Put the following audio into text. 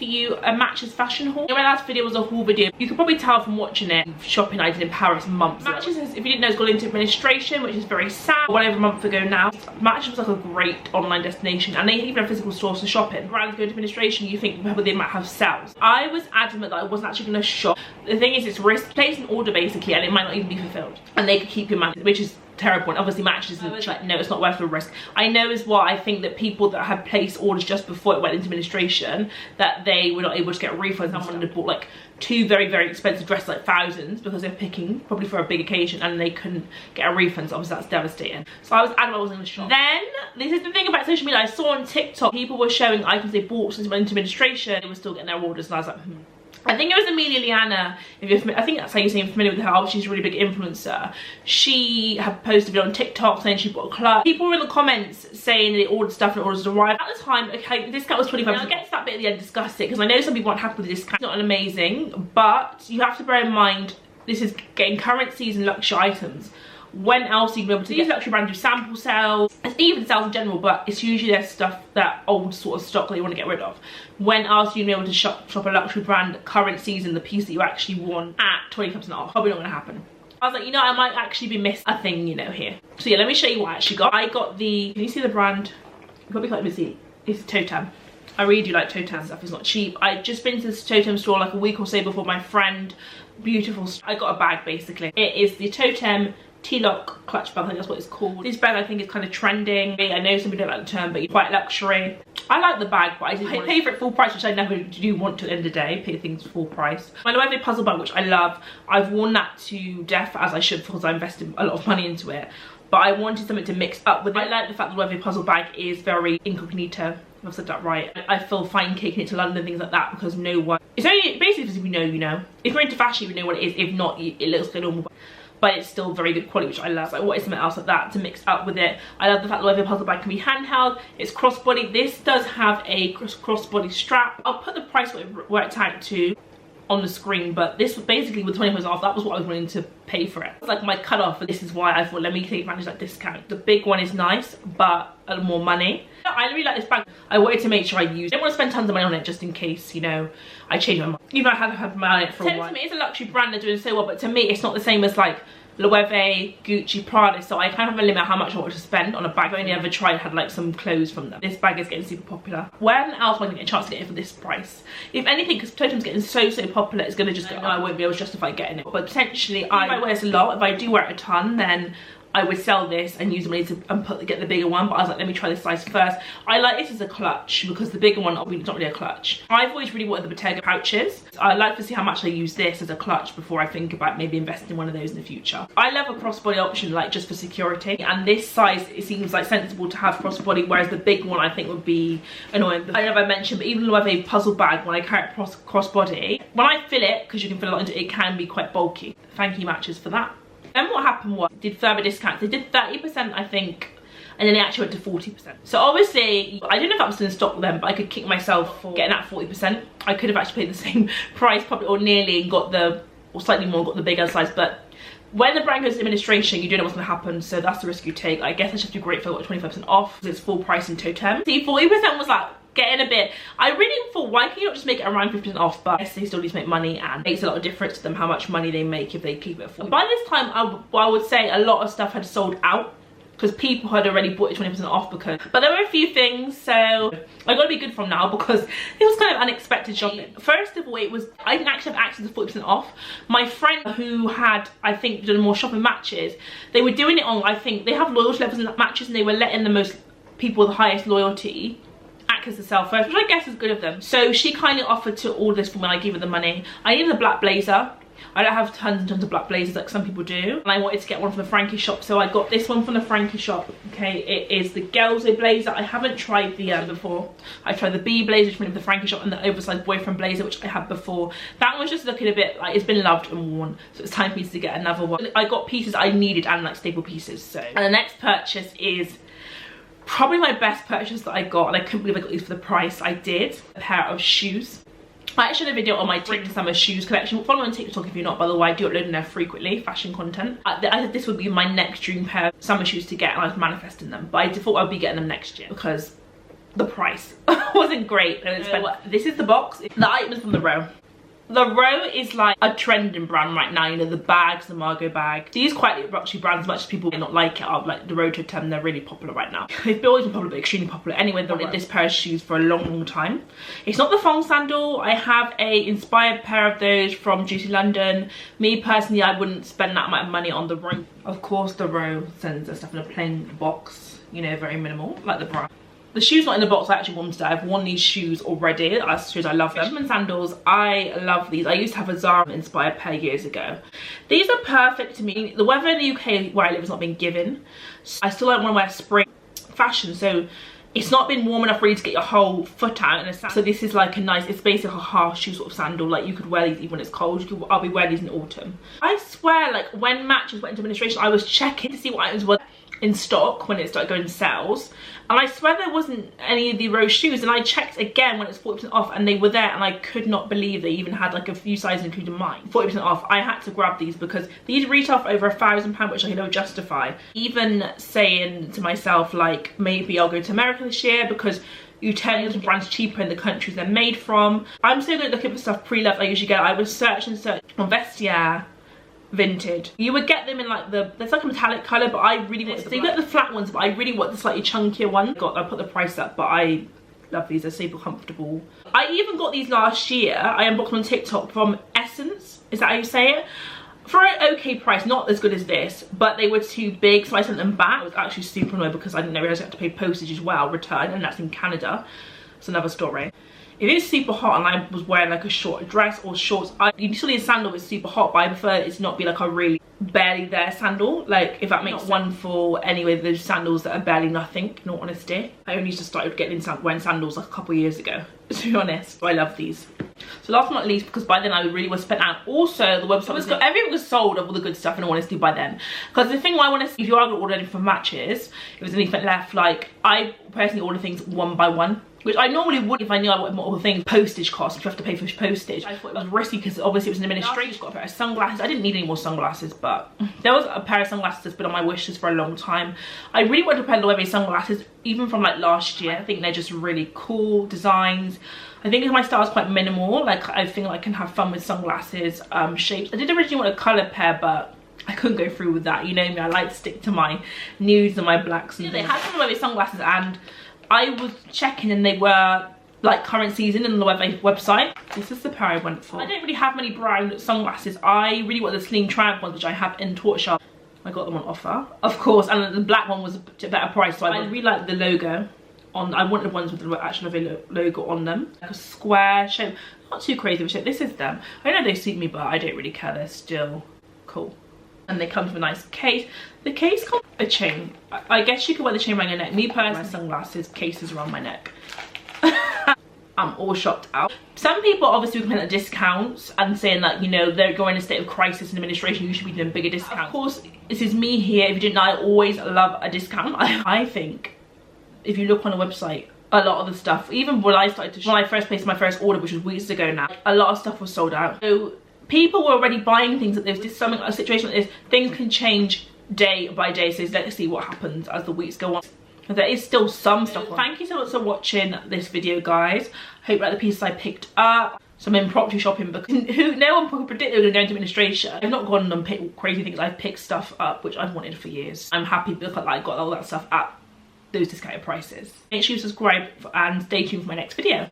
you a Matches fashion haul. My last video was a haul video. You could probably tell from watching it, shopping I did in Paris months ago. Matches, if you didn't know, has gone into administration, which is very sad. Well over a month ago now. Matches was like a great online destination, and they even have physical stores for shopping. Brands go into administration, you think probably they might have sales. I was adamant that I wasn't actually going to shop. The thing is, it's risk. Place an order basically, and it might not even be fulfilled, and they could keep your money, which is terrible. And obviously Matches is like, no, it's not worth the risk. I know as well, I think that people that had placed orders just before it went into administration, that they were not able to get refunds. Someone had bought like 2 very, very expensive dresses, like thousands, because they're picking probably for a big occasion, and they couldn't get a refund. So obviously that's devastating. So I was adamant I wasn't going to shop. Then this is the thing about social media. I saw on TikTok people were showing items they bought since it went into administration. They were still getting their orders, and I was like, I think it was Amelia Liana, if you're I think that's how you say, familiar with her. She's a really big influencer. She had posted a video on TikTok saying she bought a club. People were in the comments saying that they ordered stuff and orders arrived. At the time, okay, the discount was 25%. I'll get to that bit at the end and discuss it, because I know some people aren't happy with the discount. It's not an amazing, but you have to bear in mind, this is getting current season luxury items. When else are you be able to get luxury brands do sample sales? It's even sales in general, but it's usually their stuff, that old sort of stock that you want to get rid of. When else are you be able to shop a luxury brand current season, the piece that you actually want at 25% off? Probably not going to happen. I was like, you know, I might actually be missing a thing, you know, here. So yeah, let me show you what I actually got. I got the, can you see the brand? You probably can't even see. It's Totem. I really do like Totem stuff. It's not cheap. I'd just been to this Totem store like a week or so before my friend. Beautiful. I got a bag basically. It is the Totem T-lock clutch bag, I think that's what it's called. This bag I think is kind of trending. I know some people don't like the term, but it's quite luxury. I like the bag, but I didn't pay for it full price, which I never do want to at the end of the day, pay things full price. My Loewe puzzle bag, which I love, I've worn that to death, as I should, because I invested a lot of money into it. But I wanted something to mix up with it. I like the fact that the Loewe puzzle bag is very incognito. I've said that right. I feel fine taking it to London, things like that, because no one, it's only basically if you know, you know. If you're into fashion, you know what it is. If not, it looks like normal, but it's still very good quality, which I love. So I wanted something else like that to mix up with it. I love the fact that the puzzle bag can be handheld. It's crossbody. This does have a crossbody strap. I'll put the price where it tagged to on the screen, but this was basically with 20% off. That was what I was willing to pay for it. It's like my cut off, and this is why I thought, let me take advantage of that discount. The big one is nice, but a little more money. I really like this bag. I wanted to make sure I used it. I didn't want to spend tons of money on it just in case, you know, I change my mind. Even though I had had money on it for a while. To me, it's a luxury brand, they're doing so well, but to me, it's not the same as like Loewe, Gucci, Prada, so I kind of have a limit how much I want to spend on a bag. I've only ever tried had like some clothes from them. This bag is getting super popular. When else am I going to get a chance to get it for this price? If anything, because Totem's getting so popular, it's going to just go, I won't be able to justify getting it. But potentially, if I wear this a lot, if I do wear it a ton, then I would sell this and use the money to get the bigger one. But I was like, let me try this size first. I like this as a clutch because the bigger one, it's not really a clutch. I've always really wanted the Bottega pouches. I like to see how much I use this as a clutch before I think about maybe investing in one of those in the future. I love a crossbody option, like just for security. And this size, it seems like sensible to have crossbody, whereas the big one I think would be annoying. I don't know if I mentioned, but even though I have a puzzle bag, when I carry it crossbody, when I fill it, because you can fill a lot into it, it can be quite bulky. Thank you Matches for that. Then what happened was, did further discounts. They did 30%, I think, and then they actually went to 40%. So obviously, I don't know if that was in stock with them, but I could kick myself for getting that 40%. I could have actually paid the same price, probably, or nearly, and got the, or slightly more, got the bigger size. But when the brand goes to administration, you don't know what's going to happen, so that's the risk you take. I guess I should be grateful I got 25% off, because it's full price in Totem. See, 40% was like getting a bit, I really thought, why can you not just make it around 50% off? But I guess they still need to make money, and it makes a lot of difference to them how much money they make if they keep it full. By this time, I would say a lot of stuff had sold out, because people had already bought it 20% off. But there were a few things, so I gotta be good from now, because it was kind of unexpected shopping. First of all, I didn't actually have access to 40% off. My friend who had, I think, done more shopping Matches, they were doing it on, I think they have loyalty levels in Matches, and they were letting the most people with the highest loyalty access to sell first, which I guess is good of them. So she kindly offered to order this for me, and I gave her the money. I needed a black blazer. I don't have tons and tons of black blazers like some people do, and I wanted to get one from the Frankie shop, so I got this one from the Frankie shop. Okay, it is the Gelze blazer. I haven't tried the before. I tried the B blazer from the Frankie shop, and the oversized boyfriend blazer, which I had before. That one's just looking a bit like it's been loved and worn, so it's time for me to get another one. I got pieces I needed and like staple pieces. So, and the next purchase is probably my best purchase that I got, and I couldn't believe I got these for the price I did. A pair of shoes. I actually did a video on my spring to summer shoes collection. Follow me on TikTok if you're not, by the way. I do upload in there frequently, fashion content. I said this would be my next dream pair of summer shoes to get, and I was manifesting them. But I thought I'd be getting them next year, because the price wasn't great. This is the box. The item is from the Row. The Row is like a trending brand right now, you know, the bags, the Margot bag. These quite luxury brands, as much as people may not like it, are like the Row to Tem, they're really popular right now. They've always been popular, but extremely popular. Anyway, I wanted this pair of shoes for a long time. It's not the thong sandal. I have a inspired pair of those from Juicy London. Me personally, I wouldn't spend that amount of money on the Row. Of course, the Row sends their stuff in a plain box, you know, very minimal, like the brand. The shoes not in the box I actually wanted. I've worn these shoes already. I love them. Fisherman sandals, I love these. I used to have a Zara inspired pair years ago. These are perfect to me. The weather in the UK where I live has not been given. So I still don't want to wear spring fashion, so it's not been warm enough really to get your whole foot out in a sandal. So this is like a nice, it's basically a half shoe sort of sandal. Like you could wear these even when it's cold. I'll be wearing these in autumn. I swear, like when Matches went into administration, I was checking to see what items were in stock when it started going sales, and I swear there wasn't any of the Rose shoes, and I checked again when it's 40% off and they were there, and I could not believe they even had like a few sizes including mine. 40% off. I had to grab these because these retail for over £1,000, which I know justify. Even saying to myself like maybe I'll go to America this year because you tend to get brands cheaper in the countries they're made from. I'm so good at looking for stuff pre-loved I usually get. I was searching on Vestiaire Vintage. You would get them in like there's like a metallic colour, but I really want so you get the flat ones, but I really want the slightly chunkier one. I put the price up, but I love these. They're super comfortable. I even got these last year. I unboxed them on TikTok from Essence. Is that how you say it? For an okay price, not as good as this, but they were too big, so I sent them back. I was actually super annoyed because I didn't realize I had to pay postage as well, return, and that's in Canada. It's another story. If it's super hot and I was wearing like a short dress or shorts, usually a sandal is super hot, but I prefer it to not be like a really barely there sandal. Like if that makes sense. One for anyway those sandals that are barely nothing, in all honesty. I only just started wearing sandals like a couple of years ago, to be honest. I love these. So last but not least, because by then I really was spent out. Also the website everything was sold of all the good stuff, in all honesty, by then. Because the thing I want to see, if you are going to order anything from Matches, if there's anything left, like I personally order things one by one, which I normally would if I knew I wanted more things. Postage costs, if you have to pay for postage. I thought it was risky because obviously it was an administration. I got a pair of sunglasses. I didn't need any more sunglasses, but there was a pair of sunglasses that's been on my wish list for a long time. I really wanted a pair of Loewe sunglasses, even from like last year. I think they're just really cool designs. I think my style is quite minimal. Like I think I can have fun with sunglasses shapes. I did originally want a coloured pair, but I couldn't go through with that. You know me, I like to stick to my nudes and my blacks and things. They had some Loewe sunglasses, and I was checking and they were like current season on the website. This is the pair I went for. I don't really have many brown sunglasses. I really want the Sling Triumph ones, which I have in tortoiseshell. I got them on offer, of course, and the black one was a better price, so I really like the logo on. I wanted ones with the actual logo on them, like a square shape, not too crazy of a shape. This is them. I know they suit me, but I don't really care. They're still cool. And they come with a nice case. The case comes with a chain. I guess you could wear the chain around your neck. Me personally, sunglasses, cases around my neck. I'm all shocked out. Some people obviously complain at discounts and saying that, you know, they're going in a state of crisis and administration, you should be doing bigger discounts. Of course, this is me here. If you didn't know, I always love a discount. I think if you look on a website, a lot of the stuff, even when I first placed my first order, which was weeks ago now, a lot of stuff was sold out. So people were already buying things. That there's just a situation like this, things can change day by day, so let's see what happens as the weeks go on. There is still some stuff on. Thank you so much for watching this video, guys. Hope you like the pieces I picked up. Some impromptu shopping, because no one could predict they were going to go into administration. I've not gone and picked crazy things. I've picked stuff up which I've wanted for years. I'm happy because I got all that stuff at those discounted prices. Make sure you subscribe and stay tuned for my next video.